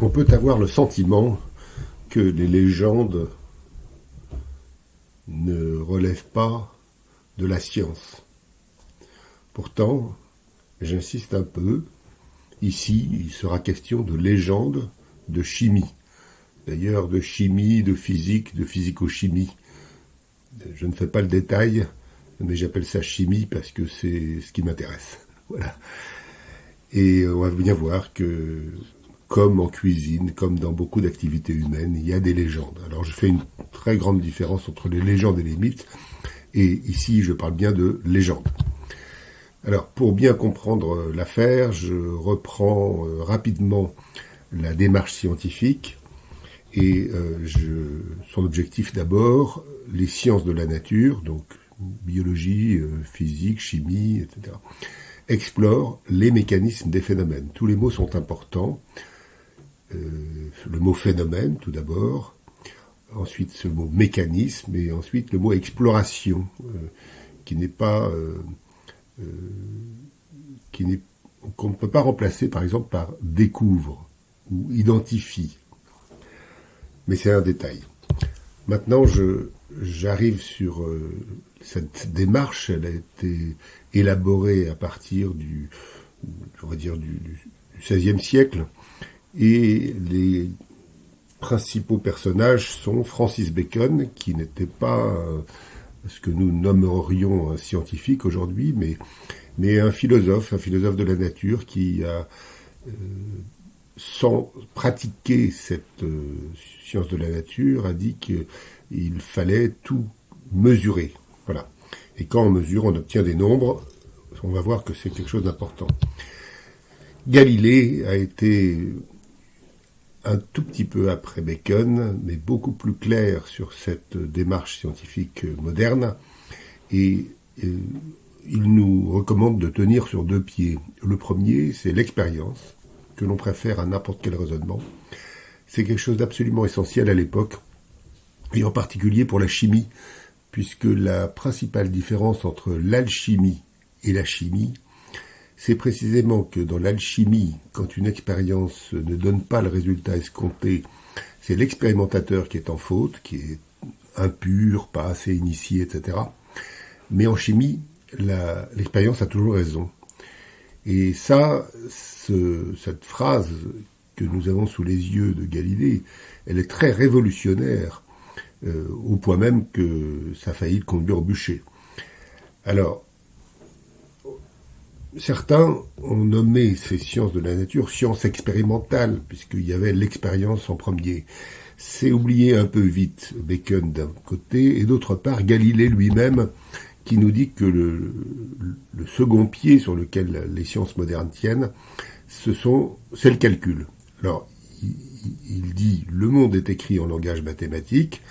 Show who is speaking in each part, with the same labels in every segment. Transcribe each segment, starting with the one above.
Speaker 1: On peut avoir le sentiment que les légendes ne relèvent pas de la science. Pourtant, j'insiste un peu, ici il sera question de légende, de chimie. D'ailleurs de chimie, de physique, de physico-chimie. Je ne fais pas le détail, mais j'appelle ça chimie parce que c'est ce qui m'intéresse. Voilà. Et on va bien voir que, comme en cuisine, comme dans beaucoup d'activités humaines, il y a des légendes. Alors je fais une très grande différence entre les légendes et les mythes, et ici je parle bien de légendes. Alors pour bien comprendre l'affaire, je reprends rapidement la démarche scientifique, et son objectif d'abord, les sciences de la nature, donc biologie, physique, chimie, etc., explore les mécanismes des phénomènes. Tous les mots sont importants. Le mot phénomène, tout d'abord, ensuite ce mot mécanisme, et ensuite le mot exploration, qui n'est pas... qu'on ne peut pas remplacer, par exemple, par découvre ou identifie. Mais c'est un détail. Maintenant, j'arrive sur cette démarche. Elle a été élaborée à partir du XVIe siècle, et les principaux personnages sont Francis Bacon, qui n'était pas ce que nous nommerions un scientifique aujourd'hui, mais un philosophe de la nature qui a, sans pratiquer cette science de la nature, a dit qu'il fallait tout mesurer. Voilà. Et quand on mesure, on obtient des nombres. On va voir que c'est quelque chose d'important. Galilée a été un tout petit peu après Bacon, mais beaucoup plus clair sur cette démarche scientifique moderne, et il nous recommande de tenir sur deux pieds. Le premier, c'est l'expérience, que l'on préfère à n'importe quel raisonnement. C'est quelque chose d'absolument essentiel à l'époque, et en particulier pour la chimie, puisque la principale différence entre l'alchimie et la chimie, c'est précisément que dans l'alchimie, quand une expérience ne donne pas le résultat escompté, c'est l'expérimentateur qui est en faute, qui est impur, pas assez initié, etc. Mais en chimie, l'expérience a toujours raison. Et ça, cette phrase que nous avons sous les yeux de Galilée, elle est très révolutionnaire, au point même que ça a failli le conduire au bûcher. Alors, certains ont nommé ces sciences de la nature sciences expérimentales, puisqu'il y avait l'expérience en premier. C'est oublié un peu vite Bacon d'un côté, et d'autre part Galilée lui-même, qui nous dit que le second pied sur lequel les sciences modernes tiennent, c'est le calcul. Alors, il dit « le monde est écrit en langage mathématique ».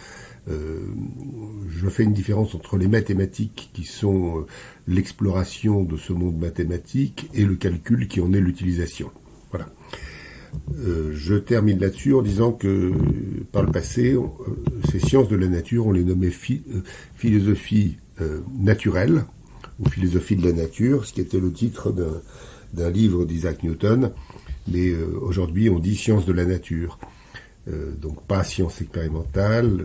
Speaker 1: Je fais une différence entre les mathématiques qui sont l'exploration de ce monde mathématique et le calcul qui en est l'utilisation. Voilà. Je termine là-dessus en disant que par le passé, ces sciences de la nature, on les nommait philosophie naturelle ou philosophie de la nature, ce qui était le titre d'un livre d'Isaac Newton, mais aujourd'hui on dit sciences de la nature. Donc pas sciences expérimentales,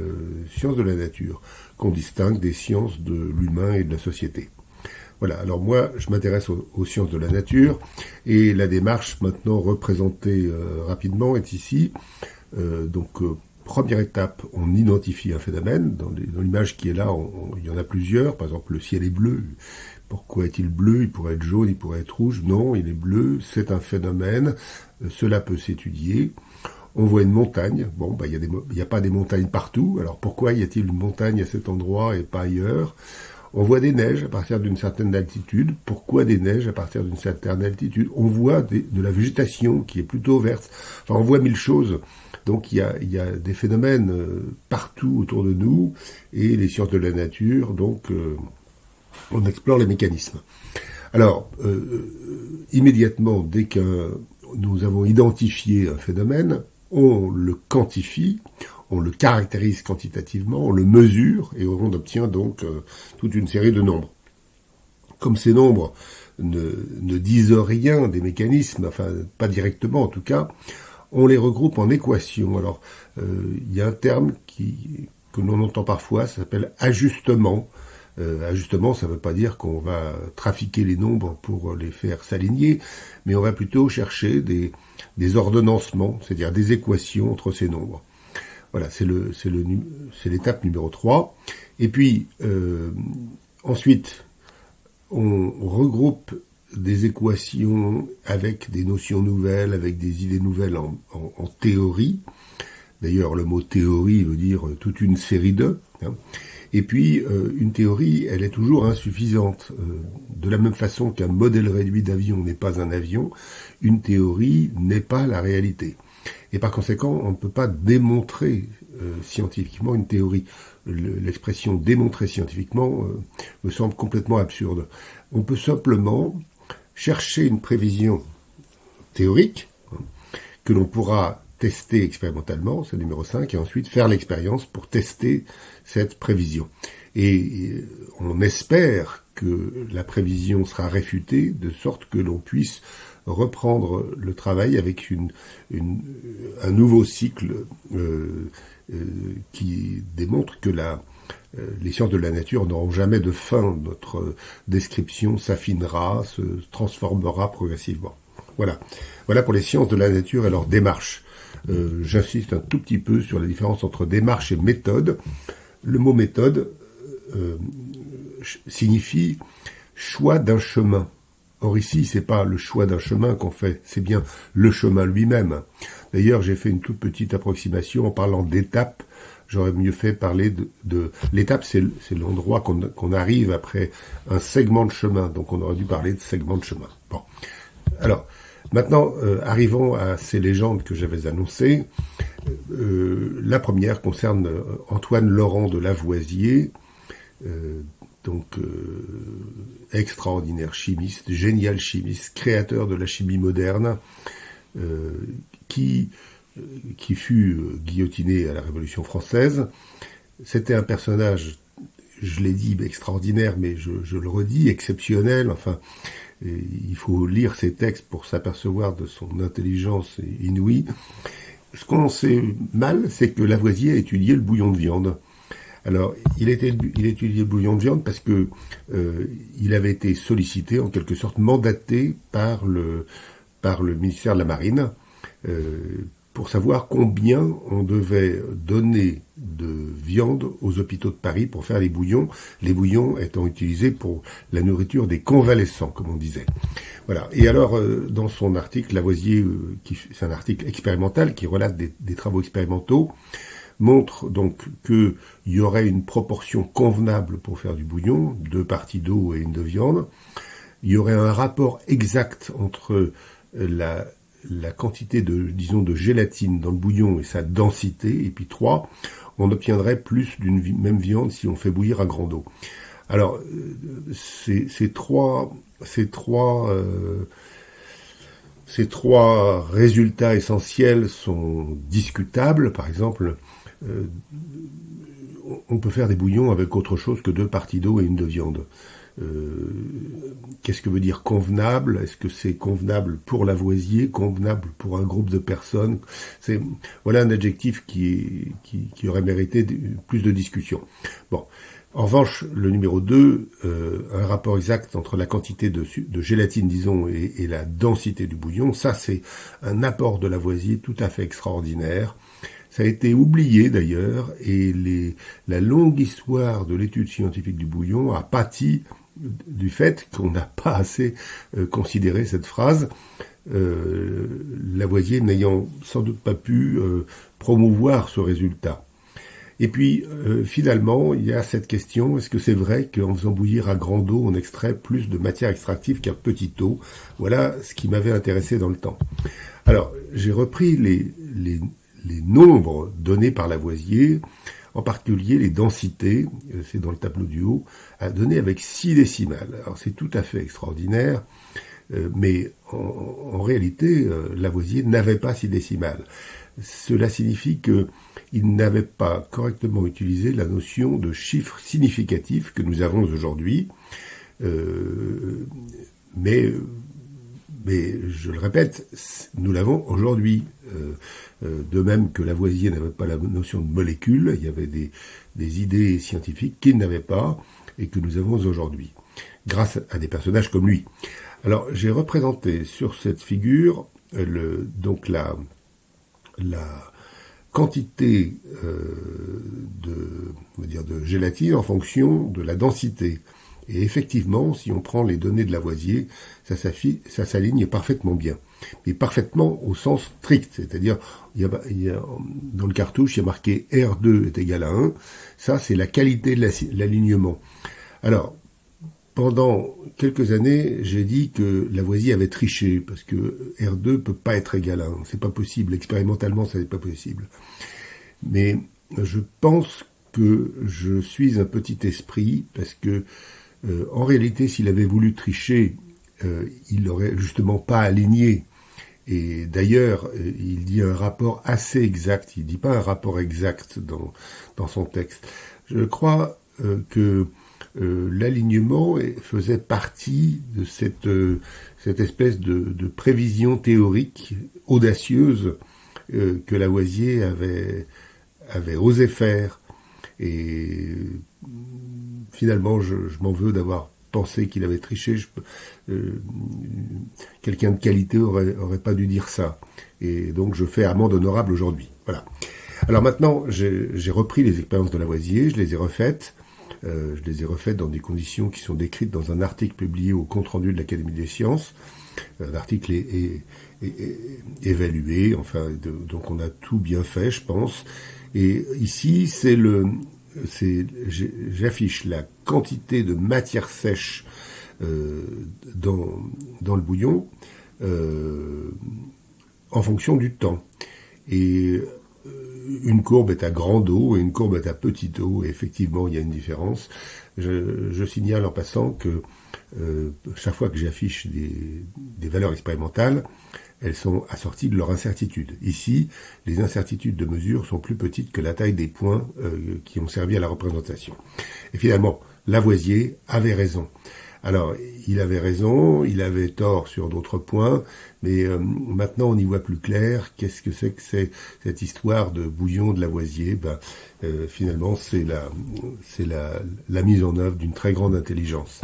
Speaker 1: sciences de la nature, qu'on distingue des sciences de l'humain et de la société. Voilà, alors moi je m'intéresse aux sciences de la nature, et la démarche maintenant représentée rapidement est ici. Première étape, on identifie un phénomène. Dans l'image qui est là, il y en a plusieurs. Par exemple, le ciel est bleu. Pourquoi est-il bleu? Il pourrait être jaune, il pourrait être rouge. Non, il est bleu, c'est un phénomène. Cela peut s'étudier. On voit une montagne. Bon, il n'y a pas des montagnes partout. Alors pourquoi y a-t-il une montagne à cet endroit et pas ailleurs? On voit des neiges à partir d'une certaine altitude. Pourquoi des neiges à partir d'une certaine altitude? On voit de la végétation qui est plutôt verte. Enfin, on voit mille choses. Donc il y a des phénomènes partout autour de nous, et les sciences de la nature, donc on explore les mécanismes. Alors, immédiatement, dès que nous avons identifié un phénomène, on le quantifie, on le caractérise quantitativement, on le mesure, et on obtient donc toute une série de nombres. Comme ces nombres ne disent rien des mécanismes, enfin pas directement en tout cas, on les regroupe en équations. Alors, il y a un terme que l'on entend parfois, ça s'appelle ajustement. Ajustement, ça ne veut pas dire qu'on va trafiquer les nombres pour les faire s'aligner, mais on va plutôt chercher des ordonnancements, c'est-à-dire des équations entre ces nombres. Voilà, c'est l'étape numéro 3. Et puis, ensuite, on regroupe des équations avec des notions nouvelles, avec des idées nouvelles en théorie. D'ailleurs, le mot théorie veut dire toute une série de. Et puis, une théorie, elle est toujours insuffisante. De la même façon qu'un modèle réduit d'avion n'est pas un avion, une théorie n'est pas la réalité. Et par conséquent, on ne peut pas démontrer scientifiquement une théorie. L'expression démontrer scientifiquement me semble complètement absurde. On peut simplement chercher une prévision théorique que l'on pourra tester expérimentalement, c'est le numéro 5, et ensuite faire l'expérience pour tester cette prévision. Et on espère que la prévision sera réfutée, de sorte que l'on puisse reprendre le travail avec un nouveau cycle qui démontre que les sciences de la nature n'auront jamais de fin. Notre description s'affinera, se transformera progressivement. Voilà pour les sciences de la nature et leur démarche. J'insiste un tout petit peu sur la différence entre démarche et méthode. Le mot méthode signifie choix d'un chemin. Or ici, c'est pas le choix d'un chemin qu'on fait, c'est bien le chemin lui-même. D'ailleurs, j'ai fait une toute petite approximation en parlant d'étape. J'aurais mieux fait parler de l'étape, c'est l'endroit qu'on arrive après un segment de chemin. Donc on aurait dû parler de segment de chemin. Bon, alors maintenant, arrivons à ces légendes que j'avais annoncées. La première concerne Antoine Laurent de Lavoisier, extraordinaire chimiste, génial chimiste, créateur de la chimie moderne, qui fut guillotiné à la Révolution française. C'était un personnage, je l'ai dit, extraordinaire, mais je le redis, exceptionnel. Enfin, il faut lire ses textes pour s'apercevoir de son intelligence inouïe. Ce qu'on sait mal, c'est que Lavoisier a étudié le bouillon de viande. Alors, il étudiait le bouillon de viande parce que il avait été sollicité, en quelque sorte mandaté par le ministère de la Marine pour savoir combien on devait donner de viande aux hôpitaux de Paris pour faire les bouillons étant utilisés pour la nourriture des convalescents, comme on disait. Voilà. Et alors, dans son article, Lavoisier, c'est un article expérimental qui relate des travaux expérimentaux, montre donc qu'il y aurait une proportion convenable pour faire du bouillon, 2 parties d'eau et 1 de viande. Il y aurait un rapport exact entre la quantité de gélatine dans le bouillon et sa densité. Et puis 3, on obtiendrait plus d'une même viande si on fait bouillir à grande eau. Alors, ces trois résultats essentiels sont discutables. Par exemple, on peut faire des bouillons avec autre chose que 2 parties d'eau et 1 de viande. Qu'est-ce que veut dire convenable? Est-ce que c'est convenable pour Lavoisier, convenable pour un groupe de personnes? Voilà un adjectif qui aurait mérité plus de discussion. Bon. En revanche, le numéro 2, un rapport exact entre la quantité de gélatine, disons, et la densité du bouillon, ça c'est un apport de Lavoisier tout à fait extraordinaire. Ça a été oublié d'ailleurs, et la longue histoire de l'étude scientifique du bouillon a pâti du fait qu'on n'a pas assez considéré cette phrase, Lavoisier n'ayant sans doute pas pu promouvoir ce résultat. Et puis, finalement, il y a cette question, est-ce que c'est vrai qu'en faisant bouillir à grande eau, on extrait plus de matière extractive qu'à petite eau? Voilà ce qui m'avait intéressé dans le temps. Alors, j'ai repris les nombres donnés par Lavoisier, en particulier les densités, c'est dans le tableau du haut, à donner avec 6 décimales. Alors, c'est tout à fait extraordinaire, mais en réalité, Lavoisier n'avait pas 6 décimales. Cela signifie qu'il n'avait pas correctement utilisé la notion de chiffre significatif que nous avons aujourd'hui, mais Mais je le répète, nous l'avons aujourd'hui. De même que Lavoisier n'avait pas la notion de molécule, il y avait des idées scientifiques qu'il n'avait pas et que nous avons aujourd'hui, grâce à des personnages comme lui. Alors, j'ai représenté sur cette figure donc la quantité de gélatine en fonction de la densité. Et effectivement, si on prend les données de Lavoisier, ça s'aligne parfaitement bien. Mais parfaitement au sens strict, c'est-à-dire dans le cartouche, il y a marqué R2 est égal à 1. Ça, c'est la qualité de l'alignement. Alors, pendant quelques années, j'ai dit que Lavoisier avait triché, parce que R2 peut pas être égal à 1. C'est pas possible. Expérimentalement, ça n'est pas possible. Mais je pense que je suis un petit esprit, parce que en réalité, s'il avait voulu tricher, il n'aurait justement pas aligné. Et d'ailleurs, il dit un rapport assez exact. Il dit pas un rapport exact dans son texte. Je crois que l'alignement faisait partie de cette espèce de prévision théorique audacieuse que Lavoisier avait osé faire. Et finalement, je m'en veux d'avoir pensé qu'il avait triché. Quelqu'un de qualité aurait pas dû dire ça. Et donc, je fais amende honorable aujourd'hui. Voilà. Alors maintenant, j'ai repris les expériences de Lavoisier, je les ai refaites. Je les ai refaites dans des conditions qui sont décrites dans un article publié au compte-rendu de l'Académie des sciences. L'article est évalué, enfin, donc on a tout bien fait, je pense. Et ici, j'affiche la quantité de matière sèche dans le bouillon en fonction du temps. Et une courbe est à grande eau et une courbe est à petite eau. Et effectivement, il y a une différence. Je signale en passant que chaque fois que j'affiche des valeurs expérimentales, elles sont assorties de leur incertitude. Ici, les incertitudes de mesure sont plus petites que la taille des points qui ont servi à la représentation. Et finalement, Lavoisier avait raison. Alors, il avait raison, il avait tort sur d'autres points, mais maintenant on y voit plus clair. Qu'est-ce que c'est cette histoire de bouillon de Lavoisier? Finalement, c'est la mise en œuvre d'une très grande intelligence.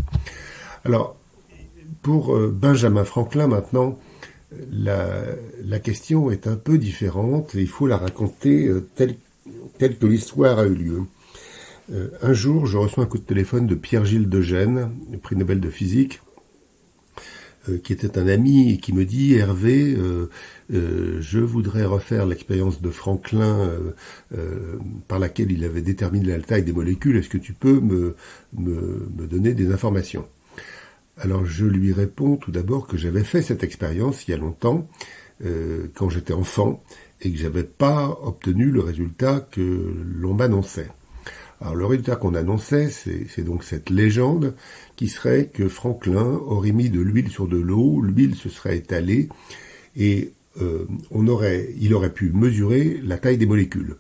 Speaker 1: Alors, pour Benjamin Franklin maintenant, la question est un peu différente et il faut la raconter telle que l'histoire a eu lieu. Un jour, je reçois un coup de téléphone de Pierre-Gilles de Gennes, prix Nobel de physique, qui était un ami et qui me dit « Hervé, je voudrais refaire l'expérience de Franklin par laquelle il avait déterminé la taille des molécules. Est-ce que tu peux me donner des informations ?» Alors je lui réponds tout d'abord que j'avais fait cette expérience il y a longtemps, quand j'étais enfant, et que j'avais pas obtenu le résultat que l'on m'annonçait. Alors le résultat qu'on annonçait, c'est donc cette légende qui serait que Franklin aurait mis de l'huile sur de l'eau, l'huile se serait étalée et il aurait pu mesurer la taille des molécules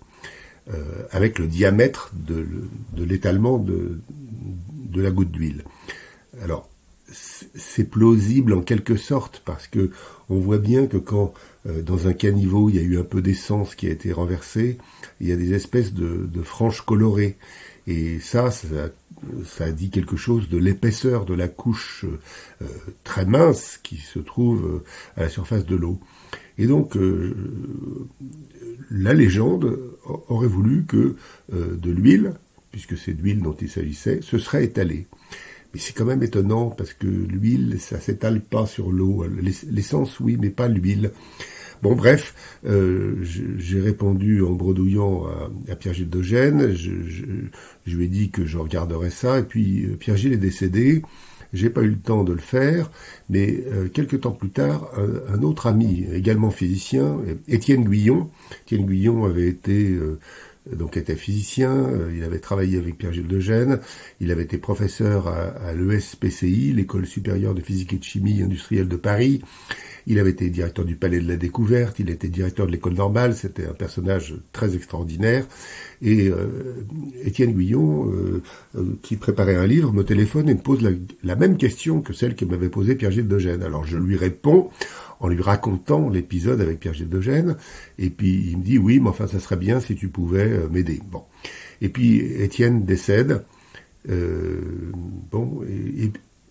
Speaker 1: avec le diamètre de l'étalement de la goutte d'huile. Alors c'est plausible en quelque sorte parce que on voit bien que quand dans un caniveau il y a eu un peu d'essence qui a été renversée, il y a des espèces de franges colorées et ça dit quelque chose de l'épaisseur de la couche très mince qui se trouve à la surface de l'eau. Et donc la légende aurait voulu que de l'huile, puisque c'est d'huile dont il s'agissait, se serait étalée. Mais c'est quand même étonnant parce que l'huile, ça s'étale pas sur l'eau. L'essence, oui, mais pas l'huile. Bon, bref, j'ai répondu en bredouillant à Pierre-Gilles de Gennes. Je lui ai dit que je regarderais ça. Et puis, Pierre-Gilles est décédé. J'ai pas eu le temps de le faire. Mais quelques temps plus tard, un autre ami, également physicien, Étienne Guyon. Étienne Guyon avait été... donc était physicien, il avait travaillé avec Pierre-Gilles de Gennes, il avait été professeur à l'ESPCI, l'École supérieure de physique et de chimie industrielle de Paris, Il avait été directeur du Palais de la Découverte, il était directeur de l'École normale, c'était un personnage très extraordinaire. Et Étienne Guillon, qui préparait un livre, me téléphone et me pose la même question que celle que m'avait posée Pierre-Gilles Deugène. Alors je lui réponds en lui racontant l'épisode avec Pierre-Gilles Deugène, et puis il me dit oui, mais enfin ça serait bien si tu pouvais m'aider. Bon. Et puis Étienne décède.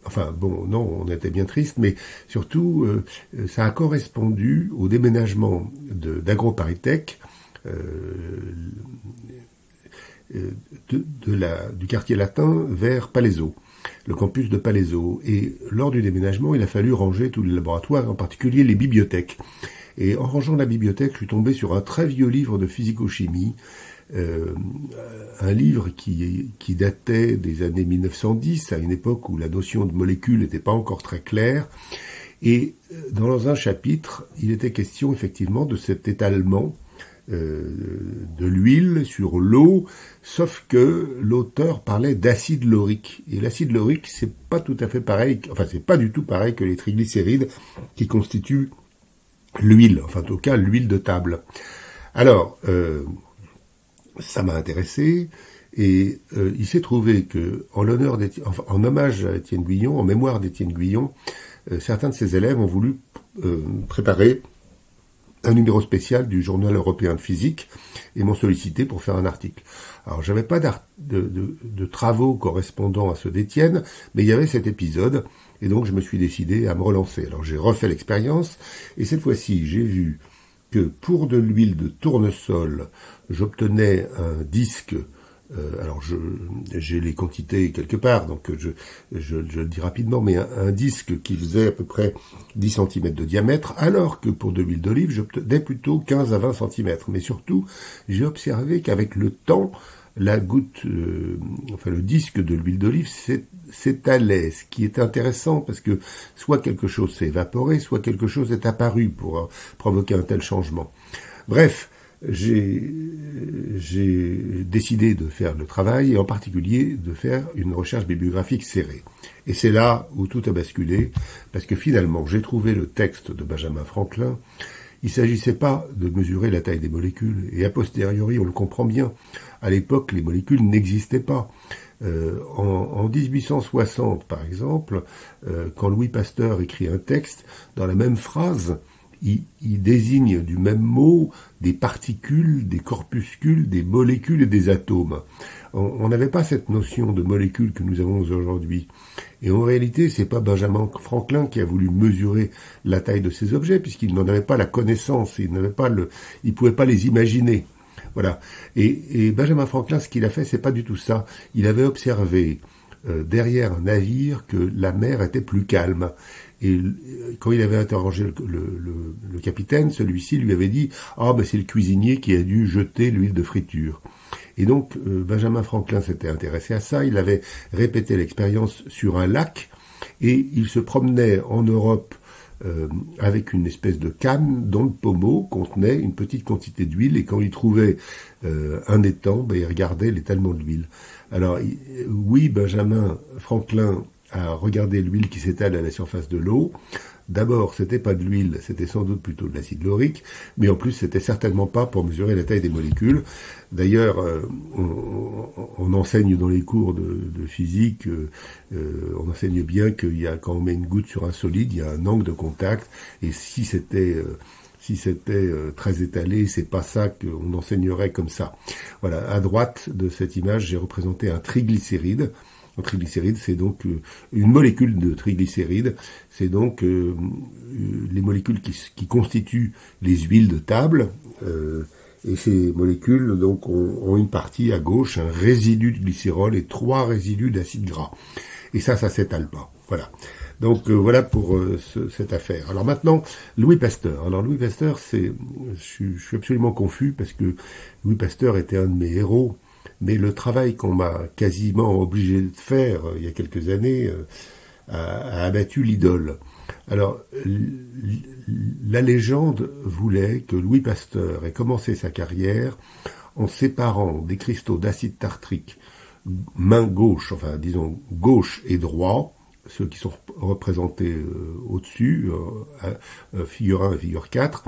Speaker 1: Enfin bon, non, on était bien triste, mais surtout ça a correspondu au déménagement d'AgroParisTech, du quartier latin vers Palaiseau, le campus de Palaiseau. Et lors du déménagement, il a fallu ranger tous les laboratoires, en particulier les bibliothèques. Et en rangeant la bibliothèque, je suis tombé sur un très vieux livre de physico-chimie, un livre qui datait des années 1910, à une époque où la notion de molécule n'était pas encore très claire. Et dans un chapitre, il était question effectivement de cet étalement de l'huile sur l'eau, sauf que l'auteur parlait d'acide laurique. Et l'acide laurique, c'est pas tout à fait pareil, enfin c'est pas du tout pareil que les triglycérides qui constituent l'huile, enfin en tout cas l'huile de table. Alors, ça m'a intéressé, et il s'est trouvé que, en hommage à Étienne Guillon, en mémoire d'Étienne Guillon, certains de ses élèves ont voulu préparer un numéro spécial du Journal européen de physique et m'ont sollicité pour faire un article. Alors, j'avais pas de travaux correspondant à ceux d'Étienne, mais il y avait cet épisode, et donc je me suis décidé à me relancer. Alors, j'ai refait l'expérience, et cette fois-ci, j'ai vu que pour de l'huile de tournesol, j'obtenais un disque. Alors j'ai les quantités quelque part, donc je le dis rapidement, mais un disque qui faisait à peu près 10 cm de diamètre, alors que pour de l'huile d'olive, j'obtenais plutôt 15 à 20 cm. Mais surtout, j'ai observé qu'avec le temps, la goutte, le disque de l'huile d'olive s'étalait, ce qui est intéressant parce que soit quelque chose s'est évaporé, soit quelque chose est apparu pour provoquer un tel changement. Bref, j'ai décidé de faire le travail et en particulier de faire une recherche bibliographique serrée. Et c'est là où tout a basculé, parce que finalement j'ai trouvé le texte de Benjamin Franklin. Il ne s'agissait pas de mesurer la taille des molécules, et a posteriori on le comprend bien. À l'époque, les molécules n'existaient pas. En 1860, par exemple, quand Louis Pasteur écrit un texte, dans la même phrase, il désigne du même mot des particules, des corpuscules, des molécules et des atomes. On n'avait pas cette notion de molécules que nous avons aujourd'hui. Et en réalité, c'est pas Benjamin Franklin qui a voulu mesurer la taille de ces objets, puisqu'il n'en avait pas la connaissance, il pouvait pas les imaginer. Voilà. Et Benjamin Franklin, ce qu'il a fait, c'est pas du tout ça. Il avait observé derrière un navire que la mer était plus calme. Et quand il avait interrogé le capitaine, celui-ci lui avait dit « Ah, ben c'est le cuisinier qui a dû jeter l'huile de friture ». Et donc, Benjamin Franklin s'était intéressé à ça, il avait répété l'expérience sur un lac, et il se promenait en Europe avec une espèce de canne dont le pommeau contenait une petite quantité d'huile, et quand il trouvait un étang, ben, il regardait l'étalement de l'huile. Alors, oui, Benjamin Franklin a regardé l'huile qui s'étale à la surface de l'eau. D'abord, c'était pas de l'huile, c'était sans doute plutôt de l'acide laurique, mais en plus, c'était certainement pas pour mesurer la taille des molécules. D'ailleurs, on enseigne dans les cours de physique, on enseigne bien qu'il y a, quand on met une goutte sur un solide, il y a un angle de contact, et si c'était très étalé, c'est pas ça qu'on enseignerait comme ça. Voilà, à droite de cette image, j'ai représenté un triglycéride. Un triglycéride, c'est donc une molécule de triglycéride, c'est donc les molécules qui constituent les huiles de table, et ces molécules donc ont une partie à gauche, un résidu de glycérol et 3 résidus d'acide gras. Et ça s'étale pas. Voilà. Donc voilà pour cette affaire. Alors maintenant, Louis Pasteur. Alors Louis Pasteur, je suis absolument confus parce que Louis Pasteur était un de mes héros. Mais le travail qu'on m'a quasiment obligé de faire il y a quelques années a abattu l'idole. Alors, la légende voulait que Louis Pasteur ait commencé sa carrière en séparant des cristaux d'acide tartrique main gauche, enfin disons gauche et droit, ceux qui sont représentés au-dessus, figure 1 et figure 4,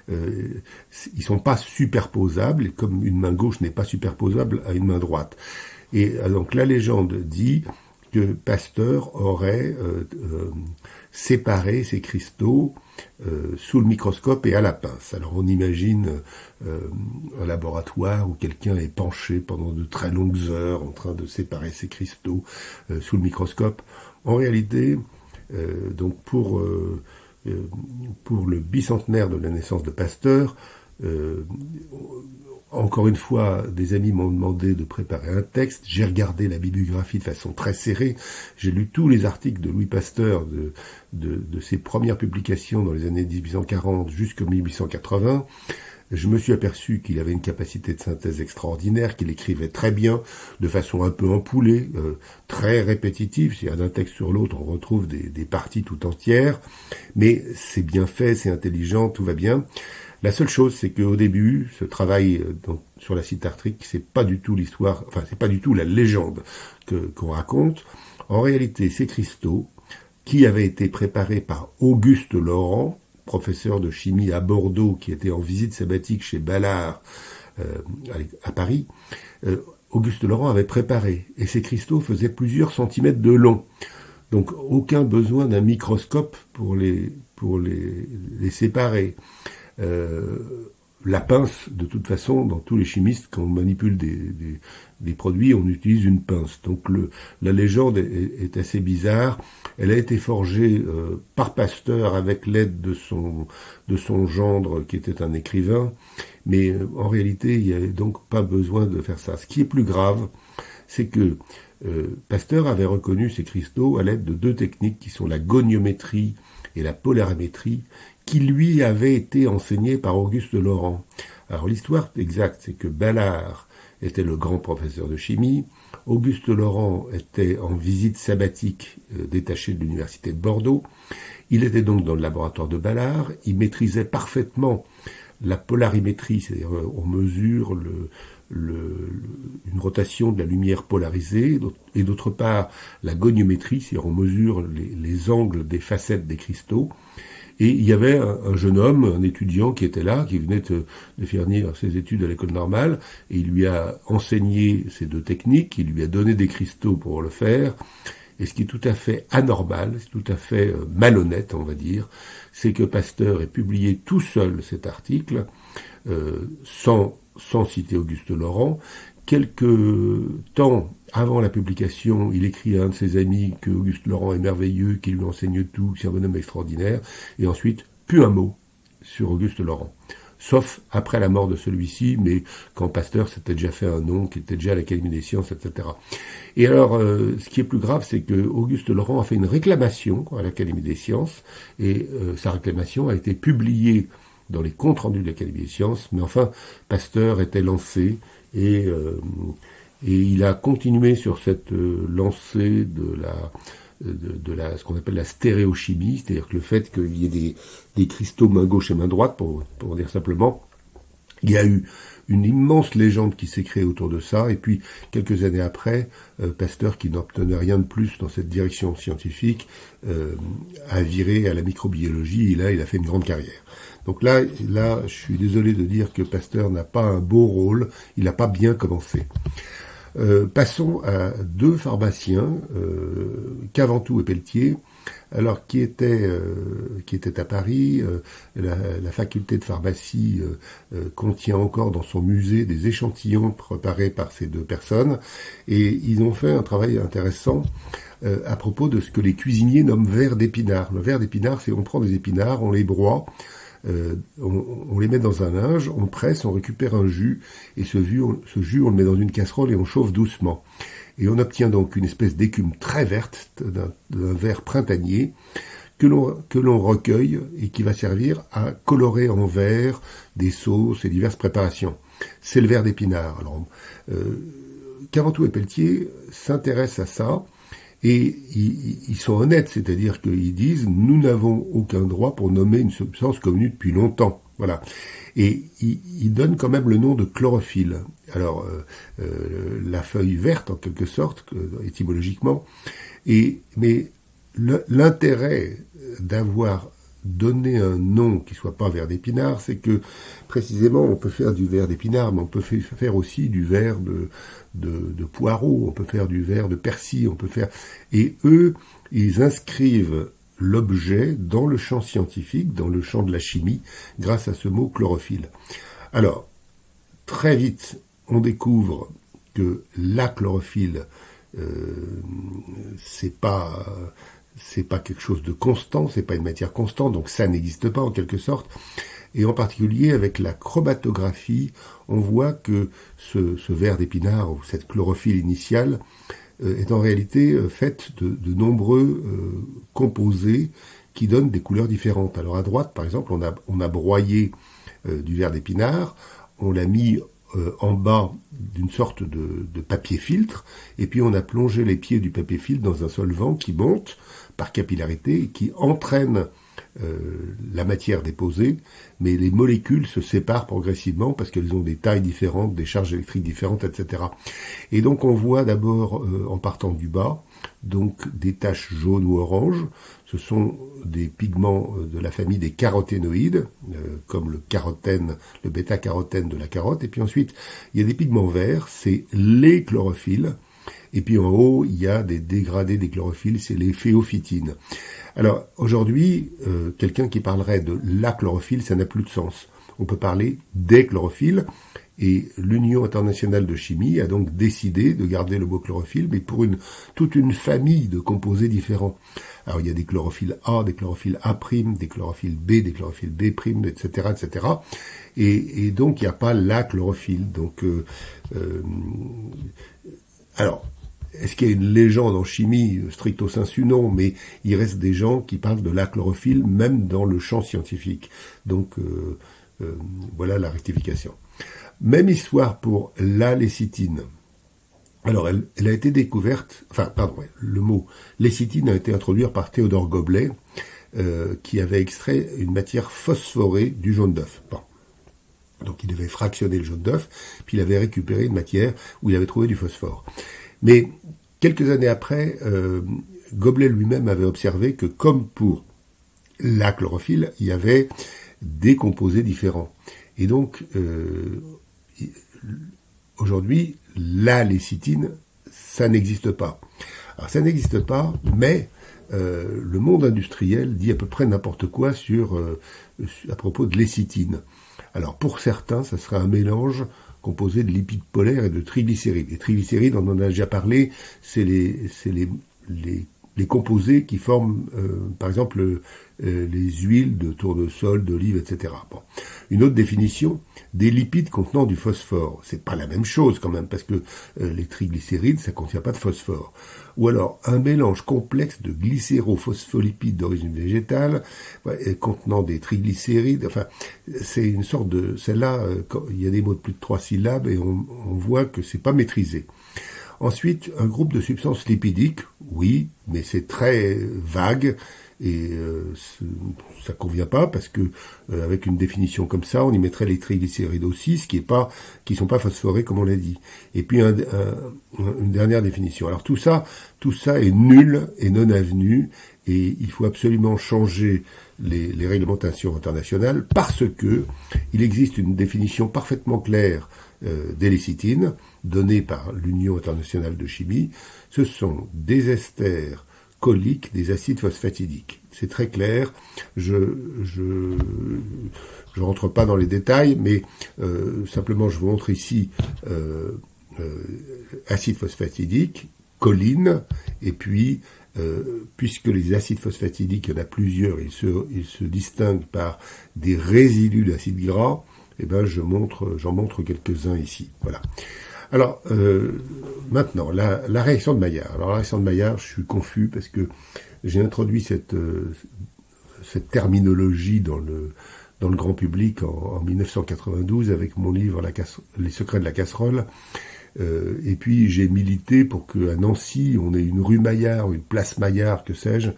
Speaker 1: ils sont pas superposables, comme une main gauche n'est pas superposable à une main droite. Et donc la légende dit que Pasteur aurait séparé ces cristaux sous le microscope et à la pince. Alors on imagine un laboratoire où quelqu'un est penché pendant de très longues heures en train de séparer ces cristaux sous le microscope. En réalité, donc pour le bicentenaire de la naissance de Pasteur, encore une fois, des amis m'ont demandé de préparer un texte. J'ai regardé la bibliographie de façon très serrée. J'ai lu tous les articles de Louis Pasteur de ses premières publications dans les années 1840 jusqu'en 1880. Je me suis aperçu qu'il avait une capacité de synthèse extraordinaire, qu'il écrivait très bien, de façon un peu empoulée, très répétitive. C'est-à-dire d'un texte sur l'autre, on retrouve des parties tout entières. Mais c'est bien fait, c'est intelligent, tout va bien. La seule chose, c'est qu'au début, ce travail sur l'acide tartrique, c'est pas du tout l'histoire, enfin, c'est pas du tout la légende qu'on raconte. En réalité, ces cristaux, qui avaient été préparés par Auguste Laurent, professeur de chimie à Bordeaux, qui était en visite sabbatique chez Ballard, à Paris, Auguste Laurent avait préparé. Et ces cristaux faisaient plusieurs centimètres de long. Donc, aucun besoin d'un microscope pour les séparer. La pince, de toute façon, dans tous les chimistes, quand on manipule des produits, on utilise une pince. Donc la légende est assez bizarre. Elle a été forgée par Pasteur avec l'aide de son gendre, qui était un écrivain. Mais en réalité, il n'y avait donc pas besoin de faire ça. Ce qui est plus grave, c'est que Pasteur avait reconnu ces cristaux à l'aide de deux techniques qui sont la goniométrie et la polarimétrie, qui lui avait été enseigné par Auguste Laurent. Alors l'histoire exacte, c'est que Ballard était le grand professeur de chimie, Auguste Laurent était en visite sabbatique détaché de l'université de Bordeaux, il était donc dans le laboratoire de Ballard, il maîtrisait parfaitement la polarimétrie, c'est-à-dire on mesure une rotation de la lumière polarisée, et d'autre part la goniométrie, c'est-à-dire on mesure les angles des facettes des cristaux. Et il y avait un jeune homme, un étudiant qui était là, qui venait de finir ses études à l'école normale, et il lui a enseigné ces deux techniques, il lui a donné des cristaux pour le faire. Et ce qui est tout à fait anormal, c'est tout à fait malhonnête, on va dire, c'est que Pasteur ait publié tout seul cet article, sans citer Auguste Laurent. Quelques temps avant la publication, il écrit à un de ses amis que Auguste Laurent est merveilleux, qu'il lui enseigne tout, que c'est un bonhomme extraordinaire, et ensuite, plus un mot sur Auguste Laurent. Sauf après la mort de celui-ci, mais quand Pasteur s'était déjà fait un nom, qui était déjà à l'Académie des sciences, etc. Et alors, ce qui est plus grave, c'est que Auguste Laurent a fait une réclamation à l'Académie des sciences, et sa réclamation a été publiée dans les comptes rendus de l'Académie des sciences, mais enfin, Pasteur était lancé, et il a continué sur cette lancée de ce qu'on appelle la stéréochimie, c'est-à-dire que le fait qu'il y ait des cristaux main gauche et main droite, pour dire simplement, il y a eu une immense légende qui s'est créée autour de ça, et puis quelques années après, Pasteur, qui n'obtenait rien de plus dans cette direction scientifique, a viré à la microbiologie, et là, il a fait une grande carrière. Donc là, je suis désolé de dire que Pasteur n'a pas un beau rôle, il n'a pas bien commencé. Passons à deux pharmaciens, Caventou et Pelletier, alors qui étaient à Paris. La faculté de pharmacie contient encore dans son musée des échantillons préparés par ces deux personnes, et ils ont fait un travail intéressant à propos de ce que les cuisiniers nomment verre d'épinard. Le verre d'épinard, c'est on prend des épinards, on les broie, on les met dans un linge, on presse, on récupère un jus, et ce jus, on le met dans une casserole et on chauffe doucement. Et on obtient donc une espèce d'écume très verte d'un vert printanier que l'on recueille et qui va servir à colorer en vert des sauces et diverses préparations. C'est le verre d'épinard. Alors, Caventou et Pelletier s'intéressent à ça. Et ils sont honnêtes, c'est-à-dire qu'ils disent « nous n'avons aucun droit pour nommer une substance connue depuis longtemps ». Voilà. Et ils donnent quand même le nom de chlorophylle. Alors, la feuille verte, en quelque sorte, étymologiquement, mais l'intérêt d'avoir donné un nom qui soit pas verre d'épinard, c'est que précisément on peut faire du verre d'épinard, mais on peut faire aussi du verre de poireau, on peut faire du verre de persil, on peut faire... Et eux, ils inscrivent l'objet dans le champ scientifique, dans le champ de la chimie, grâce à ce mot chlorophylle. Alors, très vite, on découvre que la chlorophylle, c'est pas quelque chose de constant, c'est pas une matière constante, donc ça n'existe pas en quelque sorte. Et en particulier avec la chromatographie, on voit que ce verre d'épinard ou cette chlorophylle initiale est en réalité faite de nombreux composés qui donnent des couleurs différentes. Alors à droite, par exemple, on a broyé du verre d'épinard, on l'a mis en bas d'une sorte de papier filtre, et puis on a plongé les pieds du papier filtre dans un solvant qui monte par capillarité et qui entraîne la matière déposée, mais les molécules se séparent progressivement parce qu'elles ont des tailles différentes, des charges électriques différentes, etc. Et donc on voit d'abord, en partant du bas, donc des taches jaunes ou oranges. Ce sont des pigments de la famille des caroténoïdes, comme le carotène, le bêta-carotène de la carotte. Et puis ensuite, il y a des pigments verts, c'est les chlorophylles. Et puis en haut, il y a des dégradés des chlorophylles, c'est les phéophytines. Alors aujourd'hui, quelqu'un qui parlerait de la chlorophylle, ça n'a plus de sens. On peut parler des chlorophylles, et l'Union internationale de chimie a donc décidé de garder le mot chlorophylle, mais pour toute une famille de composés différents. Alors il y a des chlorophylles A, des chlorophylles A', des chlorophylles B, des chlorophylles B', etc., etc. Et donc il n'y a pas la chlorophylle. Donc alors, est-ce qu'il y a une légende en chimie, stricto sensu? Non, mais il reste des gens qui parlent de la chlorophylle, même dans le champ scientifique. Donc, voilà la rectification. Même histoire pour la lécithine. Alors, elle a été découverte, le mot lécithine a été introduit par Théodore Goblet, qui avait extrait une matière phosphorée du jaune d'œuf. Bon. Donc, il devait fractionner le jaune d'œuf, puis il avait récupéré une matière où il avait trouvé du phosphore. Mais quelques années après, Goblet lui-même avait observé que, comme pour la chlorophylle, il y avait des composés différents. Et donc, aujourd'hui, la lécithine, ça n'existe pas. Alors, ça n'existe pas, mais le monde industriel dit à peu près n'importe quoi à propos de lécithine. Alors, pour certains, ça serait un mélange composé de lipides polaires et de triglycérides. Les triglycérides, on en a déjà parlé, c'est les composés qui forment, par exemple, les huiles de tournesol, d'olive, etc. Bon. Une autre définition, des lipides contenant du phosphore. C'est pas la même chose quand même, parce que les triglycérides, ça contient pas de phosphore. Ou alors, un mélange complexe de glycérophospholipides d'origine végétale, contenant des triglycérides. Enfin, c'est une sorte de... Celle-là, il y a des mots de plus de 3 syllabes et on voit que c'est pas maîtrisé. Ensuite, un groupe de substances lipidiques, oui, mais c'est très vague et ça convient pas parce que avec une définition comme ça, on y mettrait les triglycérides aussi, qui sont pas phosphorés comme on l'a dit. Et puis une dernière définition. Alors tout ça est nul et non avenu et il faut absolument changer les réglementations internationales parce que il existe une définition parfaitement claire des lécithines, donnée par l'Union internationale de chimie. Ce sont des esters choliques des acides phosphatidiques. C'est très clair. Je rentre pas dans les détails, mais simplement je vous montre ici acide phosphatidique, choline, et puis puisque les acides phosphatidiques, il y en a plusieurs, ils se distinguent par des résidus d'acides gras. Eh ben, j'en montre quelques-uns ici. Voilà. Alors, maintenant, la réaction de Maillard. Alors, la réaction de Maillard, je suis confus parce que j'ai introduit cette terminologie dans le grand public en 1992 avec mon livre Les secrets de la casserole. Et puis, j'ai milité pour qu'à Nancy, on ait une rue Maillard, une place Maillard, que sais-je.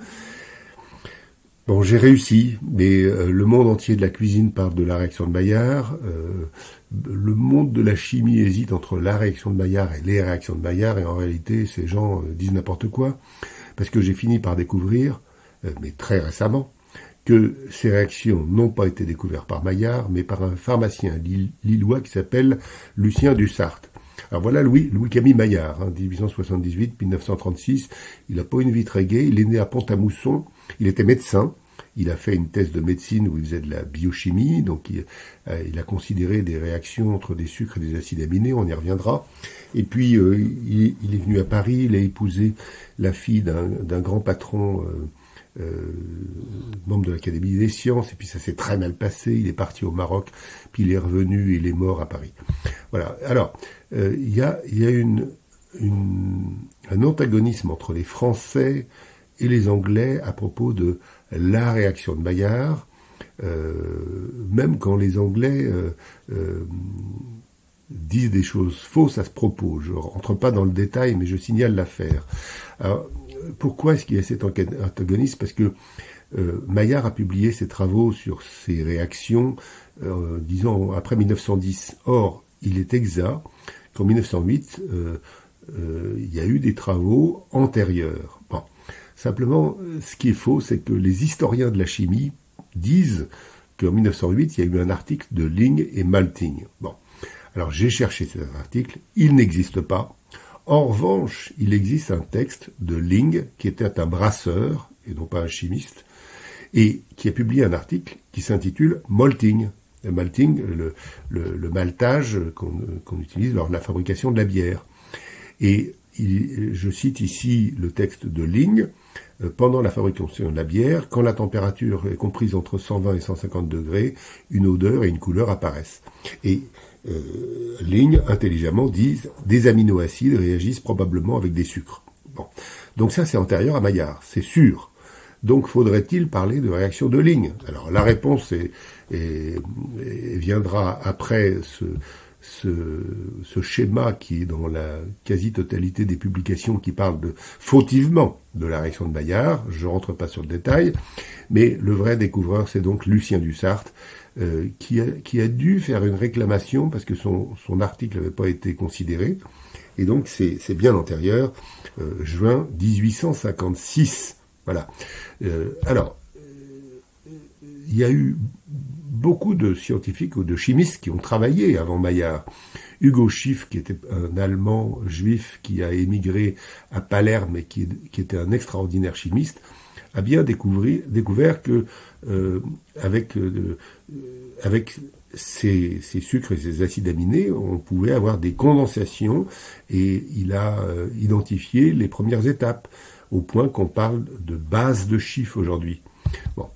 Speaker 1: Bon, j'ai réussi, mais le monde entier de la cuisine parle de la réaction de Maillard. Le monde de la chimie hésite entre la réaction de Maillard et les réactions de Maillard, et en réalité, ces gens disent n'importe quoi. parce que j'ai fini par découvrir, mais très récemment, que ces réactions n'ont pas été découvertes par Maillard, mais par un pharmacien lillois qui s'appelle Lucien Dussart. Alors voilà Louis-Camille Maillard, 1878-1936. Il n'a pas une vie très gaie, il est né à Pont-à-Mousson, il était médecin, il a fait une thèse de médecine où il faisait de la biochimie, donc il a considéré des réactions entre des sucres et des acides aminés, on y reviendra. Et puis il est venu à Paris, il a épousé la fille d'un grand patron membre de l'Académie des sciences, et puis ça s'est très mal passé, il est parti au Maroc, puis il est revenu, et il est mort à Paris. Voilà. Alors, il y a un antagonisme entre les Français et les Anglais à propos de la réaction de Maillard, même quand les Anglais disent des choses fausses à ce propos. Je ne rentre pas dans le détail, mais je signale l'affaire. Alors, pourquoi est-ce qu'il y a cet antagonisme? Parce que Maillard a publié ses travaux sur ces réactions, disons, après 1910. Or, il est exact qu'en 1908, il y a eu des travaux antérieurs. Bon. Simplement, ce qui est faux, c'est que les historiens de la chimie disent qu'en 1908, il y a eu un article de Ling et Malting. Bon. Alors, j'ai cherché cet article, il n'existe pas. En revanche, il existe un texte de Ling, qui était un brasseur, et non pas un chimiste, et qui a publié un article qui s'intitule Malting. Le malting, le maltage qu'on utilise lors de la fabrication de la bière. Et je cite ici le texte de Ling. Pendant la fabrication de la bière, quand la température est comprise entre 120 et 150 degrés, une odeur et une couleur apparaissent. Et Ling, intelligemment, disent des aminoacides réagissent probablement avec des sucres. Bon. Donc ça, c'est antérieur à Maillard, c'est sûr. Donc faudrait-il parler de réaction de Ling? Alors la réponse viendra après ce schéma qui est dans la quasi-totalité des publications qui parlent fautivement de la réaction de Maillard. Je rentre pas sur le détail, mais le vrai découvreur, c'est donc Lucien Dussart, qui a dû faire une réclamation parce que son article n'avait pas été considéré. Et donc c'est bien antérieur, juin 1856. Voilà. Alors, il y a eu beaucoup de scientifiques ou de chimistes qui ont travaillé avant Maillard. Hugo Schiff, qui était un Allemand juif qui a émigré à Palerme et qui était un extraordinaire chimiste, a bien découvert que avec ces sucres et ces acides aminés, on pouvait avoir des condensations, et il a identifié les premières étapes, au point qu'on parle de base de Schiff aujourd'hui. Bon.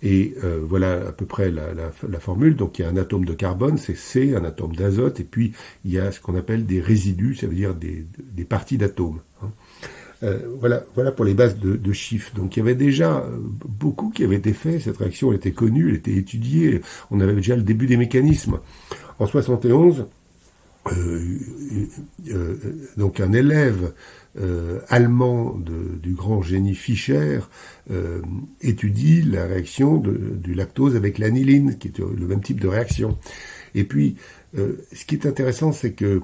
Speaker 1: Et voilà à peu près la formule. Donc il y a un atome de carbone, c'est C, un atome d'azote, et puis il y a ce qu'on appelle des résidus, ça veut dire des parties d'atomes. Voilà pour les bases de Schiff. Donc il y avait déjà beaucoup qui avait été fait, cette réaction elle était connue, elle était étudiée, on avait déjà le début des mécanismes. En 71, donc un élève allemand du grand génie Fischer étudie la réaction du lactose avec l'aniline, qui est le même type de réaction. Et puis, ce qui est intéressant, c'est que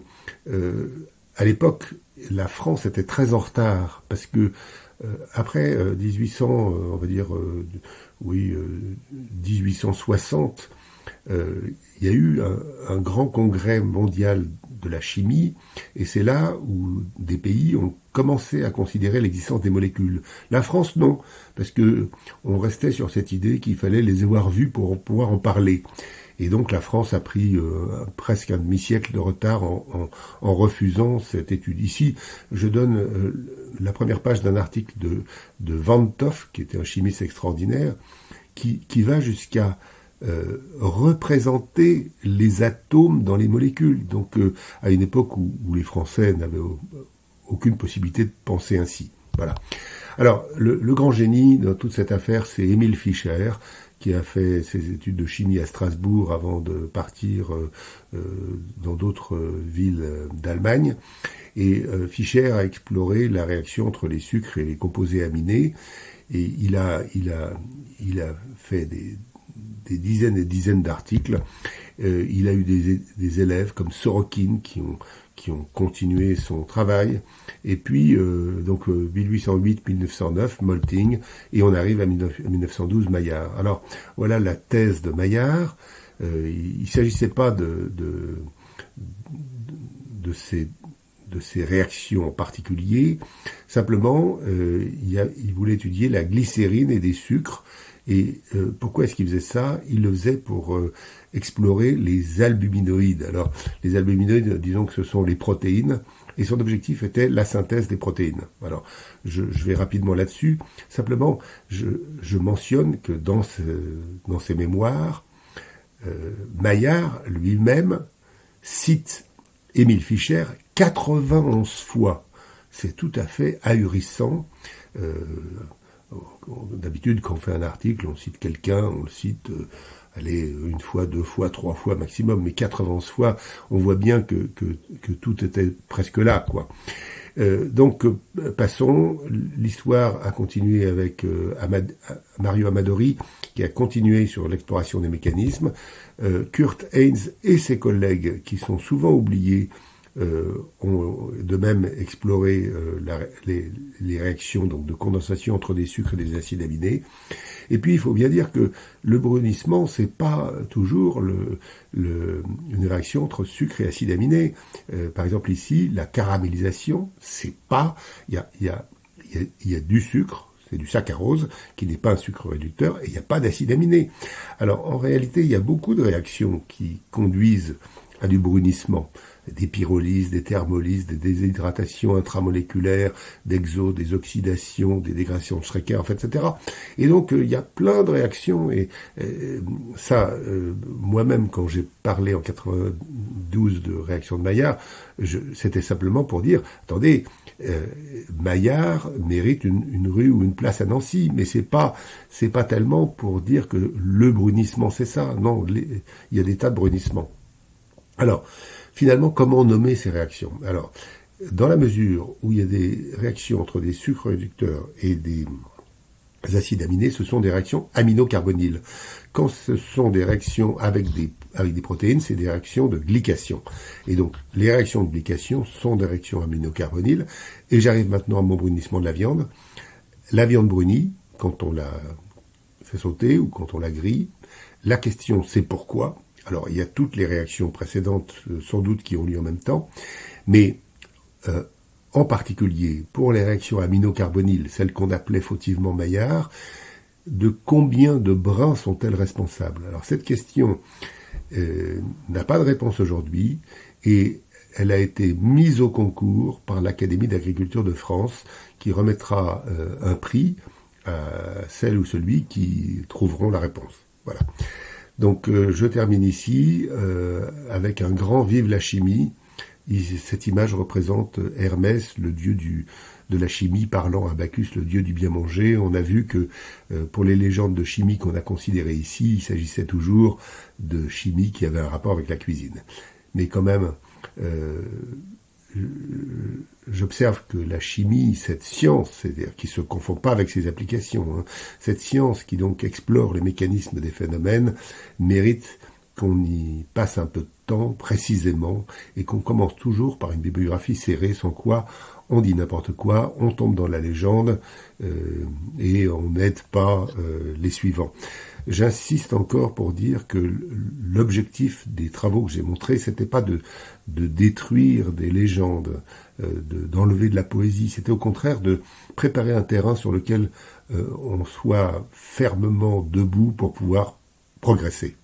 Speaker 1: à l'époque, la France était très en retard, parce que après 1800, on va dire, 1860, il y a eu un grand congrès mondial de la chimie, et c'est là où des pays ont commencé à considérer l'existence des molécules. La France, non, parce que on restait sur cette idée qu'il fallait les avoir vues pour pouvoir en parler. Et donc la France a pris presque un demi-siècle de retard en refusant cette étude. Ici, je donne la première page d'un article de Van 't Hoff, qui était un chimiste extraordinaire, qui va jusqu'à représenter les atomes dans les molécules. Donc à une époque où les Français n'avaient aucune possibilité de penser ainsi. Voilà. Alors le grand génie dans toute cette affaire, c'est Emil Fischer, qui a fait ses études de chimie à Strasbourg avant de partir dans d'autres villes d'Allemagne. Et Fischer a exploré la réaction entre les sucres et les composés aminés, et il a fait des dizaines et dizaines d'articles. Il a eu des élèves comme Sorokin qui ont continué son travail. Et puis, 1808-1909, Moltke, et on arrive à 1912, Maillard. Alors, voilà la thèse de Maillard. Il ne s'agissait pas de ces réactions en particulier. Simplement, il voulait étudier la glycérine et des sucres. Et pourquoi est-ce qu'il faisait ça? Il le faisait pour explorer les albuminoïdes. Alors, les albuminoïdes, disons que ce sont les protéines, et son objectif était la synthèse des protéines. Alors, je vais rapidement là-dessus. Simplement, je mentionne que dans ses mémoires, Maillard lui-même cite Émile Fischer 91 fois. C'est tout à fait ahurissant. D'habitude, quand on fait un article, on cite quelqu'un, on le cite, une fois, deux fois, trois fois maximum, mais 91 fois, on voit bien que tout était presque là, quoi. Passons. L'histoire a continué avec Mario Amadori, qui a continué sur l'exploration des mécanismes. Kurt Heinz et ses collègues, qui sont souvent oubliés, ont de même exploré les réactions donc de condensation entre des sucres et des acides aminés. Et puis il faut bien dire que le brunissement, c'est pas toujours une réaction entre sucre et acides aminés. Par exemple ici, la caramélisation, c'est pas, il y a du sucre, c'est du saccharose, qui n'est pas un sucre réducteur, et il n'y a pas d'acide aminé. Alors en réalité, il y a beaucoup de réactions qui conduisent à du brunissement. Des pyrolyses, des thermolyses, des déshydratations intramoléculaires, des oxydations, des dégradations de Schrecker, en fait, etc. Et donc, il y a plein de réactions, et ça, moi-même, quand j'ai parlé en 92 de réaction de Maillard, c'était simplement pour dire, attendez, Maillard mérite une rue ou une place à Nancy, mais c'est pas tellement pour dire que le brunissement, c'est ça. Non, il y a des tas de brunissements. Alors, finalement, comment nommer ces réactions? Alors, dans la mesure où il y a des réactions entre des sucres réducteurs et des acides aminés, ce sont des réactions aminocarbonyles. Quand ce sont des réactions avec des protéines, c'est des réactions de glycation. Et donc, les réactions de glycation sont des réactions aminocarbonyles. Et j'arrive maintenant à mon brunissement de la viande. La viande brunie, quand on la fait sauter ou quand on la grille, la question c'est pourquoi. Alors, il y a toutes les réactions précédentes, sans doute, qui ont lieu en même temps, mais en particulier, pour les réactions aminocarbonyles, celles qu'on appelait fautivement Maillard, de combien de brins sont-elles responsables? Alors, cette question n'a pas de réponse aujourd'hui, et elle a été mise au concours par l'Académie d'agriculture de France, qui remettra un prix à celle ou celui qui trouveront la réponse. Voilà. Donc je termine ici avec un grand vive la chimie. Cette image représente Hermès, le dieu de la chimie, parlant à Bacchus, le dieu du bien manger. On a vu que pour les légendes de chimie qu'on a considérées ici, il s'agissait toujours de chimie qui avait un rapport avec la cuisine. Mais quand même, j'observe que la chimie, cette science, c'est-à-dire qui se confond pas avec ses applications, cette science qui donc explore les mécanismes des phénomènes, mérite qu'on y passe un peu de temps précisément et qu'on commence toujours par une bibliographie serrée, sans quoi on dit n'importe quoi, on tombe dans la légende et on n'aide pas les suivants. J'insiste encore pour dire que l'objectif des travaux que j'ai montrés, c'était pas de détruire des légendes, d'enlever de la poésie, c'était au contraire de préparer un terrain sur lequel on soit fermement debout pour pouvoir progresser.